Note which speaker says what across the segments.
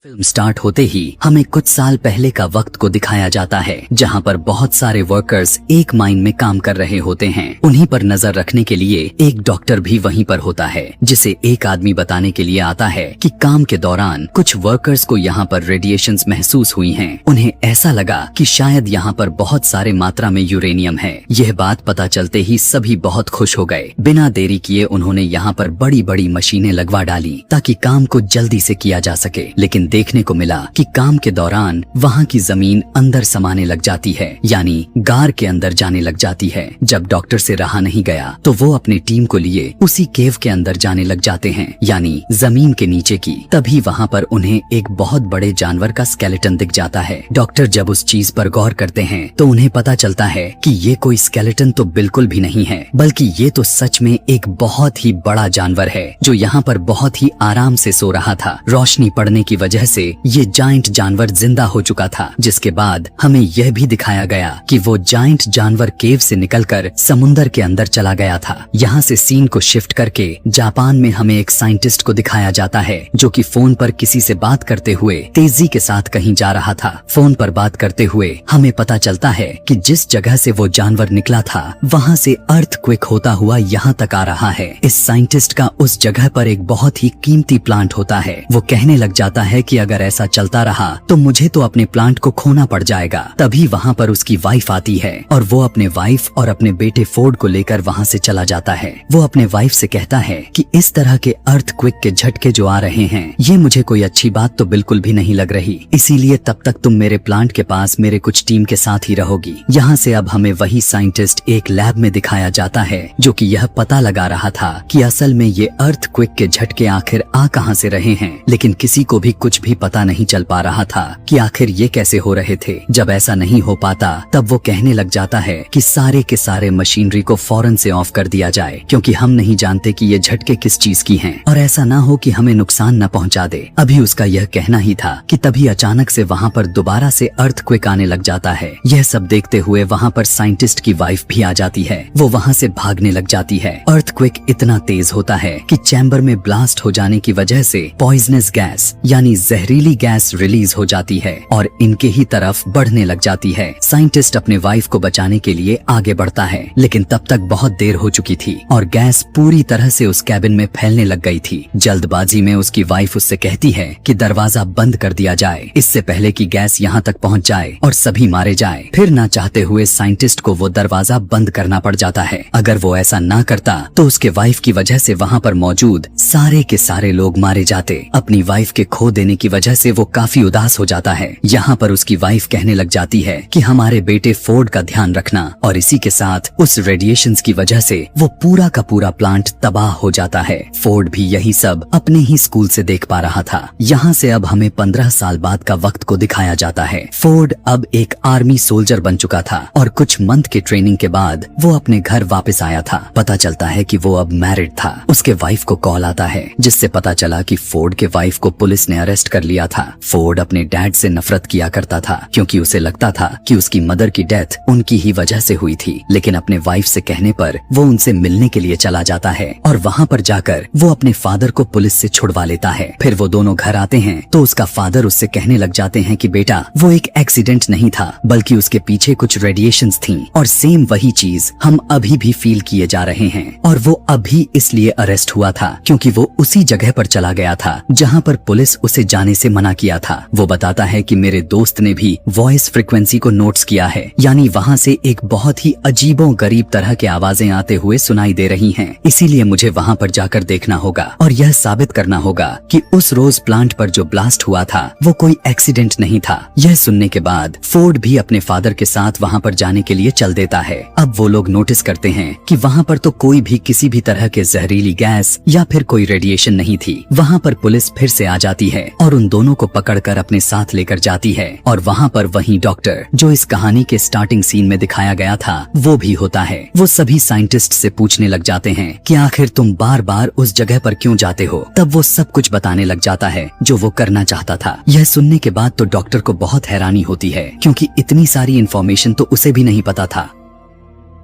Speaker 1: Film start होते ही हमें कुछ साल पहले का वक्त को दिखाया जाता है, जहां पर बहुत सारे वर्कर्स एक माइन में काम कर रहे होते हैं। उन्हीं पर नजर रखने के लिए एक डॉक्टर भी वहीं पर होता है, जिसे एक आदमी बताने के लिए आता है कि काम के दौरान कुछ वर्कर्स को यहाँ पर रेडिएशंस महसूस हुई हैं। उन्हें ऐसा लगा कि शायद यहाँ पर बहुत सारे मात्रा में यूरेनियम है। यह बात पता चलते ही सभी बहुत खुश हो गए। बिना देरी किए उन्होंने यहाँ पर बड़ी बड़ी मशीनें लगवा डाली ताकि काम को जल्दी से किया जा सके। लेकिन देखने को मिला कि काम के दौरान वहाँ की जमीन अंदर समाने लग जाती है, यानी गार के अंदर जाने लग जाती है। जब डॉक्टर से रहा नहीं गया तो वो अपनी टीम को लिए उसी केव के अंदर जाने लग जाते हैं, यानी जमीन के नीचे की। तभी वहाँ पर उन्हें एक बहुत बड़े जानवर का स्केलेटन दिख जाता है। डॉक्टर जब उस चीज पर गौर करते हैं तो उन्हें पता चलता है कि ये कोई स्केलेटन तो बिल्कुल भी नहीं है, बल्कि ये तो सच में एक बहुत ही बड़ा जानवर है जो यहाँ पर बहुत ही आराम से सो रहा था। रोशनी पड़ने की वजह से ये जायंट जानवर जिंदा हो चुका था, जिसके बाद हमें यह भी दिखाया गया कि वो जायंट जानवर केव से निकलकर समुंदर के अंदर चला गया था। यहाँ से सीन को शिफ्ट करके जापान में हमें एक साइंटिस्ट को दिखाया जाता है जो कि फोन पर किसी से बात करते हुए तेजी के साथ कहीं जा रहा था। फोन पर बात करते हुए हमें पता चलता है कि जिस जगह से वो जानवर निकला था वहाँ से अर्थक्वेक होता हुआ यहाँ तक आ रहा है। इस साइंटिस्ट का उस जगह पर एक बहुत ही कीमती प्लांट होता है। वो कहने लग जाता है कि अगर ऐसा चलता रहा तो मुझे तो अपने प्लांट को खोना पड़ जाएगा। तभी वहाँ पर उसकी वाइफ आती है और वो अपने वाइफ और अपने बेटे फोर्ड को लेकर वहाँ से चला जाता है। वो अपने वाइफ से कहता है कि इस तरह के अर्थक्वेक के झटके जो आ रहे हैं ये मुझे कोई अच्छी बात तो बिल्कुल भी नहीं लग रही, इसीलिए तब तक तुम मेरे प्लांट के पास मेरे कुछ टीम के साथ ही रहोगी। यहाँ से अब हमें वही साइंटिस्ट एक लैब में दिखाया जाता है जो कि यह पता लगा रहा था कि असल में ये अर्थक्वेक के झटके आखिर आ कहाँ से रहे हैं, लेकिन किसी को भी कुछ भी पता नहीं चल पा रहा था कि आखिर ये कैसे हो रहे थे। जब ऐसा नहीं हो पाता तब वो कहने लग जाता है कि सारे के सारे मशीनरी को फौरन से ऑफ कर दिया जाए, क्योंकि हम नहीं जानते कि ये झटके किस चीज की हैं और ऐसा ना हो कि हमें नुकसान न पहुंचा दे। अभी उसका यह कहना ही था कि तभी अचानक से वहाँ पर दोबारा से अर्थक्वेक आने लग जाता है। यह सब देखते हुए वहाँ पर साइंटिस्ट की वाइफ भी आ जाती है। वो वहाँ से भागने लग जाती है। अर्थक्वेक इतना तेज होता है कि चैम्बर में ब्लास्ट हो जाने की वजह से पॉइजनस गैस यानी जहरीली गैस रिलीज हो जाती है और इनके ही तरफ बढ़ने लग जाती है। साइंटिस्ट अपने वाइफ को बचाने के लिए आगे बढ़ता है, लेकिन तब तक बहुत देर हो चुकी थी और गैस पूरी तरह से उस कैबिन में फैलने लग गई थी। जल्दबाजी में उसकी वाइफ उससे कहती है कि दरवाजा बंद कर दिया जाए, इससे पहले कि गैस यहाँ तक पहुँच जाए और सभी मारे जाए। फिर ना चाहते हुए साइंटिस्ट को वो दरवाजा बंद करना पड़ जाता है। अगर वो ऐसा ना करता तो उसके वाइफ की वजह से वहाँ पर मौजूद सारे के सारे लोग मारे जाते। अपनी वाइफ के खो देने की वजह से वो काफी उदास हो जाता है। यहाँ पर उसकी वाइफ कहने लग जाती है कि हमारे बेटे फोर्ड का ध्यान रखना, और इसी के साथ उस रेडिएशंस की वजह से वो पूरा का पूरा प्लांट तबाह हो जाता है। फोर्ड भी यही सब अपने ही स्कूल से देख पा रहा था। यहाँ से अब हमें 15 साल बाद का वक्त को दिखाया जाता है। फोर्ड अब एक आर्मी सोल्जर बन चुका था और कुछ मंथ के ट्रेनिंग के बाद वो अपने घर वापस आया था। पता चलता है कि वो अब मैरिड था। उसके वाइफ को कॉल आता है जिससे पता चला कि फोर्ड के वाइफ को पुलिस ने अरेस्ट कर लिया था। फोर्ड अपने डैड से नफरत किया करता था क्योंकि उसे लगता था कि उसकी मदर की डेथ उनकी ही वजह से हुई थी, लेकिन अपने वाइफ से कहने पर वो उनसे मिलने के लिए चला जाता है और वहाँ पर जाकर वो अपने फादर को पुलिस से छुड़वा लेता है। फिर वो दोनों घर आते हैं तो उसका फादर उससे कहने लग जाते हैं कि बेटा वो एक एक्सीडेंट नहीं था, बल्कि उसके पीछे कुछ रेडिएशंस थी और सेम वही चीज हम अभी भी फील किए जा रहे हैं, और वो अभी इसलिए अरेस्ट हुआ था क्योंकि वो उसी जगह पर चला गया था जहाँ पर पुलिस उसे जाने से मना किया था। वो बताता है कि मेरे दोस्त ने भी वॉइस फ्रिक्वेंसी को नोट्स किया है, यानी वहाँ से एक बहुत ही अजीबो गरीब तरह के आवाजें आते हुए सुनाई दे रही हैं। इसीलिए मुझे वहाँ पर जाकर देखना होगा और यह साबित करना होगा कि उस रोज प्लांट पर जो ब्लास्ट हुआ था वो कोई एक्सीडेंट नहीं था। यह सुनने के बाद फोर्ड भी अपने फादर के साथ वहाँ पर जाने के लिए चल देता है। अब वो लोग नोटिस करते हैं कि वहाँ पर तो कोई भी किसी भी तरह के जहरीली गैस या फिर कोई रेडिएशन नहीं थी। वहाँ पर पुलिस फिर से आ जाती है और उन दोनों को पकड़कर अपने साथ लेकर जाती है, और वहाँ पर वही डॉक्टर जो इस कहानी के स्टार्टिंग सीन में दिखाया गया था वो भी होता है। वो सभी साइंटिस्ट से पूछने लग जाते हैं कि आखिर तुम बार बार उस जगह पर क्यों जाते हो। तब वो सब कुछ बताने लग जाता है जो वो करना चाहता था। यह सुनने के बाद तो डॉक्टर को बहुत हैरानी होती है क्योंकि इतनी सारी इन्फॉर्मेशन तो उसे भी नहीं पता था।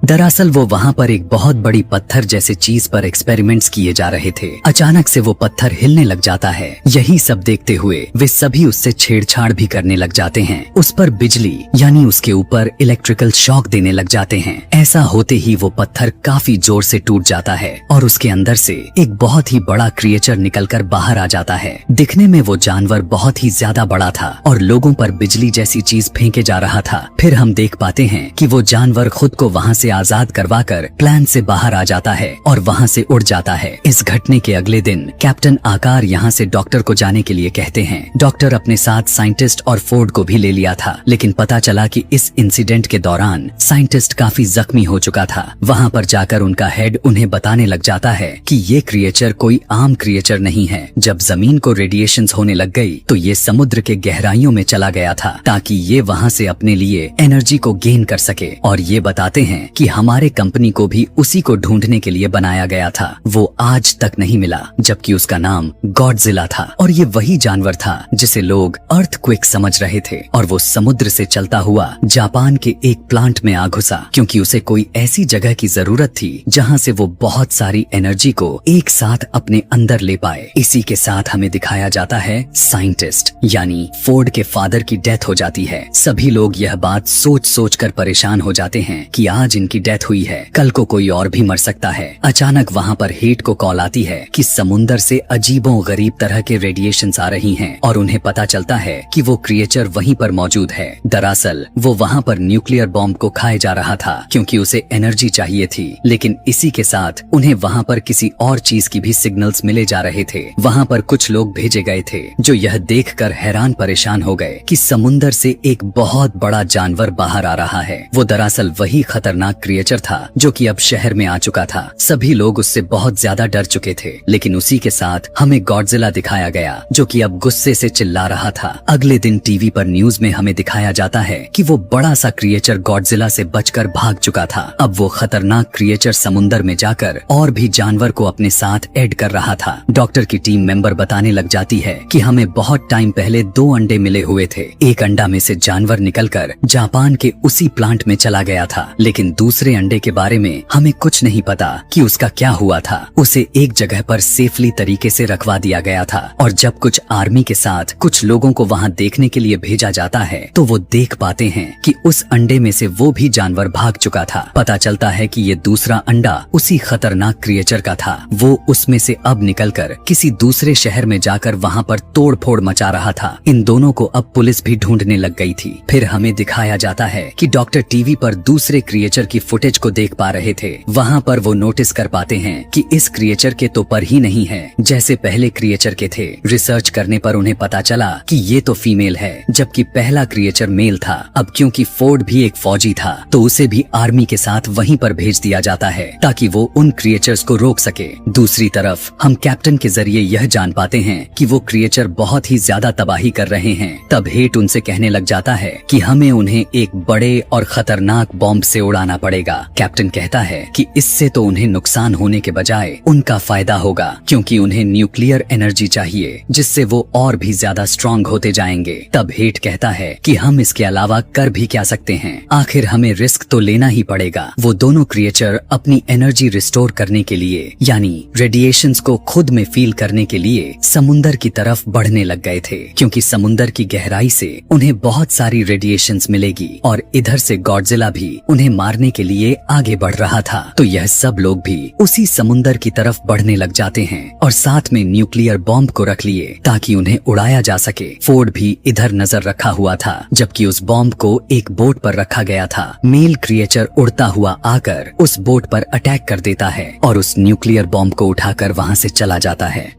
Speaker 1: दरअसल वो वहाँ पर एक बहुत बड़ी पत्थर जैसे चीज पर एक्सपेरिमेंट्स किए जा रहे थे। अचानक से वो पत्थर हिलने लग जाता है। यही सब देखते हुए वे सभी उससे छेड़छाड़ भी करने लग जाते हैं। उस पर बिजली यानी उसके ऊपर इलेक्ट्रिकल शॉक देने लग जाते हैं। ऐसा होते ही वो पत्थर काफी जोर से टूट जाता है और उसके अंदर से एक बहुत ही बड़ा क्रिएचर निकलकर बाहर आ जाता है। दिखने में वो जानवर बहुत ही ज्यादा बड़ा था और लोगों पर बिजली जैसी चीज फेंके जा रहा था। फिर हम देख पाते हैं कि वो जानवर खुद को वहाँ से आजाद करवाकर प्लान से बाहर आ जाता है और वहाँ से उड़ जाता है। इस घटने के अगले दिन कैप्टन आकार यहाँ से डॉक्टर को जाने के लिए कहते हैं। डॉक्टर अपने साथ साइंटिस्ट और फोर्ड को भी ले लिया था, लेकिन पता चला कि इस इंसिडेंट के दौरान साइंटिस्ट काफी जख्मी हो चुका था। वहाँ पर जाकर उनका हेड उन्हें बताने लग जाता है कि ये क्रिएचर कोई आम क्रिएचर नहीं है। जब जमीन को रेडिएशंस होने लग गई तो ये समुद्र के गहराइयों में चला गया था ताकि ये वहाँ से अपने लिए एनर्जी को गेन कर सके। और ये बताते हैं कि हमारे कंपनी को भी उसी को ढूंढने के लिए बनाया गया था। वो आज तक नहीं मिला, जबकि उसका नाम गॉडजिला था और ये वही जानवर था जिसे लोग अर्थक्वेक समझ रहे थे। और वो समुद्र से चलता हुआ जापान के एक प्लांट में आ घुसा क्योंकि उसे कोई ऐसी जगह की जरूरत थी जहाँ से वो बहुत सारी एनर्जी को एक साथ अपने अंदर ले पाए। इसी के साथ हमें दिखाया जाता है साइंटिस्ट यानी फोर्ड के फादर की डेथ हो जाती है। सभी लोग यह बात सोच सोच कर परेशान हो जाते हैं कि आज इनकी डेथ हुई है, कल को कोई और भी मर सकता है। अचानक वहाँ पर हेट को कॉल आती है कि समुंदर से अजीबो गरीब तरह के रेडिएशंस आ रही हैं और उन्हें पता चलता है कि वो क्रिएचर वहीं पर मौजूद है। दरअसल वो वहाँ पर न्यूक्लियर बॉम्ब को खाए जा रहा था क्योंकि उसे एनर्जी चाहिए थी, लेकिन इसी के साथ उन्हें वहाँ पर किसी और चीज की भी सिग्नल्स मिले जा रहे थे। वहाँ पर कुछ लोग भेजे गए थे जो यह देखकर हैरान परेशान हो गए कि समुंदर से एक बहुत बड़ा जानवर बाहर आ रहा है। वो दरअसल वही खतरनाक क्रिएचर था जो कि अब शहर में आ चुका था। सभी लोग उससे बहुत ज्यादा डर चुके थे, लेकिन उसी के साथ हमें गॉडजिला दिखाया गया जो कि अब गुस्से से चिल्ला रहा था। अगले दिन टीवी पर न्यूज में हमें दिखाया जाता है कि वो बड़ा सा क्रिएचर गॉडजिला से बचकर भाग चुका था। अब वो खतरनाक क्रिएचर समुंदर में जाकर और भी जानवर को अपने साथ ऐड कर रहा था। डॉक्टर की टीम मेंबर बताने लग जाती है कि हमें बहुत टाइम पहले 2 अंडे मिले हुए थे। एक अंडा में से जानवर निकलकर जापान के उसी प्लांट में चला गया था, लेकिन दूसरे अंडे के बारे में हमें कुछ नहीं पता कि उसका क्या हुआ था। उसे एक जगह पर सेफली तरीके से रखवा दिया गया था और जब कुछ आर्मी के साथ कुछ लोगों को वहाँ देखने के लिए भेजा जाता है तो वो देख पाते हैं कि उस अंडे में से वो भी जानवर भाग चुका था। पता चलता है कि ये दूसरा अंडा उसी खतरनाक क्रिएचर का था। वो उसमें से अब निकलकर किसी दूसरे शहर में जाकर वहाँ पर तोड़ फोड़ मचा रहा था। इन दोनों को अब पुलिस भी ढूंढने लग गई थी। फिर हमें दिखाया जाता है कि डॉक्टर टीवी पर दूसरे क्रिएचर की फुटेज को देख पा रहे थे। वहाँ पर वो नोटिस कर पाते हैं कि इस क्रिएचर के तो पर ही नहीं है जैसे पहले क्रिएचर के थे। रिसर्च करने पर उन्हें पता चला कि ये तो फीमेल है, जबकि पहला क्रिएचर मेल था। अब क्योंकि फोर्ड भी एक फौजी था तो उसे भी आर्मी के साथ वहीं पर भेज दिया जाता है ताकि वो उन क्रिएचर्स को रोक सके। दूसरी तरफ हम कैप्टन के जरिए यह जान पाते हैं कि वो क्रिएचर बहुत ही ज्यादा तबाही कर रहे हैं। तब हेट उनसे कहने लग जाता है कि हमें उन्हें एक बड़े और खतरनाक बॉम्ब से उड़ाना पड़ेगा। कैप्टन कहता है कि इससे तो उन्हें नुकसान होने के बजाय उनका फायदा होगा क्योंकि उन्हें न्यूक्लियर एनर्जी चाहिए जिससे वो और भी ज्यादा स्ट्रांग होते जाएंगे। तब हेट कहता है कि हम इसके अलावा कर भी क्या सकते हैं, आखिर हमें रिस्क तो लेना ही पड़ेगा। वो दोनों क्रिएचर अपनी एनर्जी रिस्टोर करने के लिए यानी रेडिएशंस को खुद में फील करने के लिए समुंदर की तरफ बढ़ने लग गए थे क्योंकि समुंदर की गहराई से उन्हें बहुत सारी रेडिएशंस मिलेगी और इधर से गॉडजिला भी उन्हें मारने के लिए आगे बढ़ रहा था। तो यह सब लोग भी उसी समुंदर की तरफ बढ़ने लग जाते हैं और साथ में न्यूक्लियर बॉम्ब को रख लिए ताकि उन्हें उड़ाया जा सके। फोर्ड भी इधर नजर रखा हुआ था जबकि उस बॉम्ब को एक बोट पर रखा गया था। मेल क्रिएचर उड़ता हुआ आकर उस बोट पर अटैक कर देता है और उस न्यूक्लियर बॉम्ब को उठाकर वहां से चला जाता है।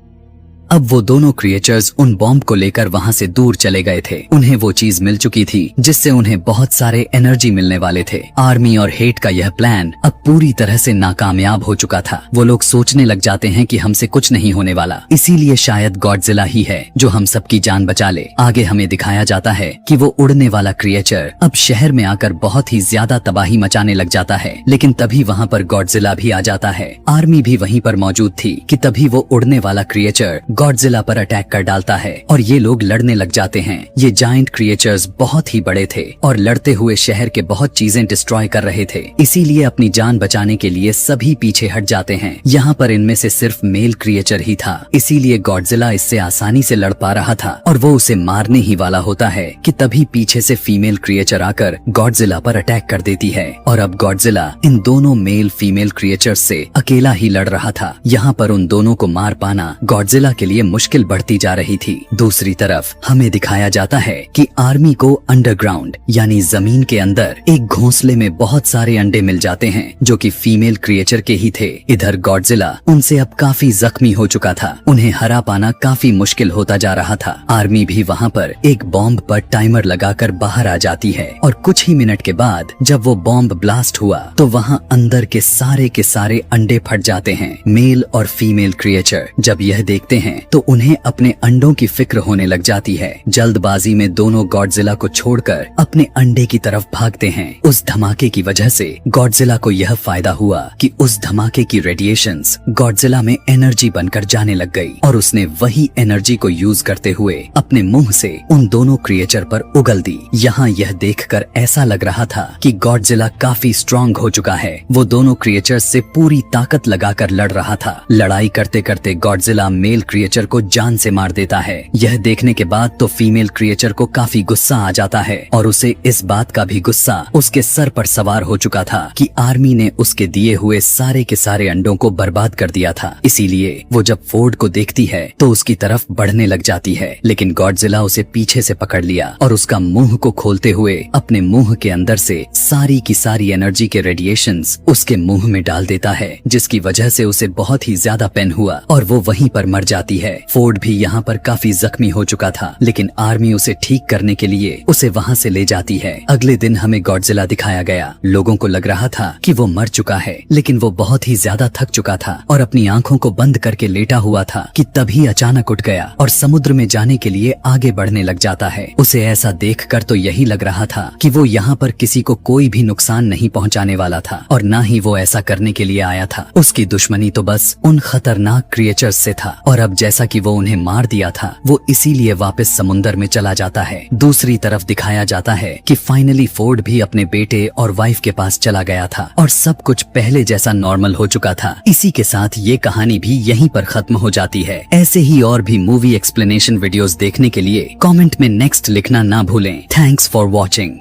Speaker 1: अब वो दोनों क्रिएचर्स उन बॉम्ब को लेकर वहाँ से दूर चले गए थे। उन्हें वो चीज मिल चुकी थी जिससे उन्हें बहुत सारे एनर्जी मिलने वाले थे। आर्मी और हेट का यह प्लान अब पूरी तरह से नाकामयाब हो चुका था। वो लोग सोचने लग जाते हैं कि हमसे कुछ नहीं होने वाला, इसीलिए शायद गॉडजिला ही है जो हम सबकी जान बचा ले। आगे हमें दिखाया जाता है कि वो उड़ने वाला क्रिएचर अब शहर में आकर बहुत ही ज्यादा तबाही मचाने लग जाता है, लेकिन तभी वहाँ पर गॉडजिला भी आ जाता है। आर्मी भी वहीं पर मौजूद थी कि तभी वो उड़ने वाला क्रिएचर गॉडजिला पर अटैक कर डालता है और ये लोग लड़ने लग जाते हैं। ये जायंट क्रिएचर्स बहुत ही बड़े थे और लड़ते हुए शहर के बहुत चीजें डिस्ट्रॉय कर रहे थे, इसीलिए अपनी जान बचाने के लिए सभी पीछे हट जाते हैं। यहाँ पर इनमें से सिर्फ मेल क्रिएचर ही था, इसीलिए गॉडजिला इससे आसानी से लड़ पा रहा था और वो उसे मारने ही वाला होता है कि तभी पीछे से फीमेल क्रिएचर आकर गॉडजिला पर अटैक कर देती है और अब गॉडजिला इन दोनों मेल फीमेल क्रिएचर्स से अकेला ही लड़ रहा था। यहाँ पर उन दोनों को मार पाना गॉडजिला के लिए मुश्किल बढ़ती जा रही थी। दूसरी तरफ हमें दिखाया जाता है कि आर्मी को अंडरग्राउंड यानी जमीन के अंदर एक घोंसले में बहुत सारे अंडे मिल जाते हैं जो कि फीमेल क्रिएचर के ही थे। इधर गॉडजिला उनसे अब काफी जख्मी हो चुका था, उन्हें हरा पाना काफी मुश्किल होता जा रहा था। आर्मी भी वहाँ पर एक बॉम्ब पर टाइमर लगाकर बाहर आ जाती है और कुछ ही मिनट के बाद जब वो बॉम्ब ब्लास्ट हुआ तो वहाँ अंदर के सारे अंडे फट जाते हैं। मेल और फीमेल क्रिएचर जब यह देखते हैं तो उन्हें अपने अंडों की फिक्र होने लग जाती है। जल्दबाजी में दोनों गॉडजिला को छोड़कर अपने अंडे की तरफ भागते हैं। उस धमाके की वजह से गॉडजिला को यह फायदा हुआ कि उस धमाके की रेडिएशंस गॉडजिला में एनर्जी बनकर जाने लग गई और उसने वही एनर्जी को यूज करते हुए अपने मुंह से उन दोनों क्रिएचर पर उगल दी। यहाँ यह देखकर ऐसा लग रहा था कि गॉडजिला काफी स्ट्रॉन्ग हो चुका है। वो दोनों क्रिएचर्स से पूरी ताकत लगाकर लड़ रहा था। लड़ाई करते करते गॉडजिला मेल क्रिएचर को जान से मार देता है। यह देखने के बाद तो फीमेल क्रिएचर को काफी गुस्सा आ जाता है और उसे इस बात का भी गुस्सा उसके सर पर सवार हो चुका था कि आर्मी ने उसके दिए हुए सारे के सारे अंडों को बर्बाद कर दिया था। इसीलिए वो जब फोर्ड को देखती है तो उसकी तरफ बढ़ने लग जाती है, लेकिन गॉडजिला उसे पीछे से पकड़ लिया और उसका मुंह को खोलते हुए अपने मुंह के अंदर से सारी की सारी एनर्जी के रेडिएशंस उसके मुंह में डाल देता है, जिसकी वजह से उसे बहुत ही ज्यादा पेन हुआ और वो वहीं पर मर जाती है। फोर्ड भी यहाँ पर काफी जख्मी हो चुका था, लेकिन आर्मी उसे ठीक करने के लिए उसे वहाँ से ले जाती है। अगले दिन हमें गॉडजिला दिखाया गया। लोगों को लग रहा था कि वो मर चुका है, लेकिन वो बहुत ही ज्यादा थक चुका था और अपनी आंखों को बंद करके लेटा हुआ था कि तभी अचानक उठ गया और समुद्र में जाने के लिए आगे बढ़ने लग जाता है। उसे ऐसा देखकर तो यही लग रहा था कि वो यहाँ पर किसी को कोई भी नुकसान नहीं पहुँचाने वाला था और न ही वो ऐसा करने के लिए आया था। उसकी दुश्मनी तो बस उन खतरनाक क्रिएचर्स से था और अब जैसा कि वो उन्हें मार दिया था वो इसीलिए वापस समुद्र में चला जाता है। दूसरी तरफ दिखाया जाता है कि फाइनली फोर्ड भी अपने बेटे और वाइफ के पास चला गया था और सब कुछ पहले जैसा नॉर्मल हो चुका था। इसी के साथ ये कहानी भी यहीं पर खत्म हो जाती है। ऐसे ही और भी मूवी एक्सप्लेनेशन वीडियोस देखने के लिए कमेंट में नेक्स्ट लिखना ना भूलें। Thanks for watching.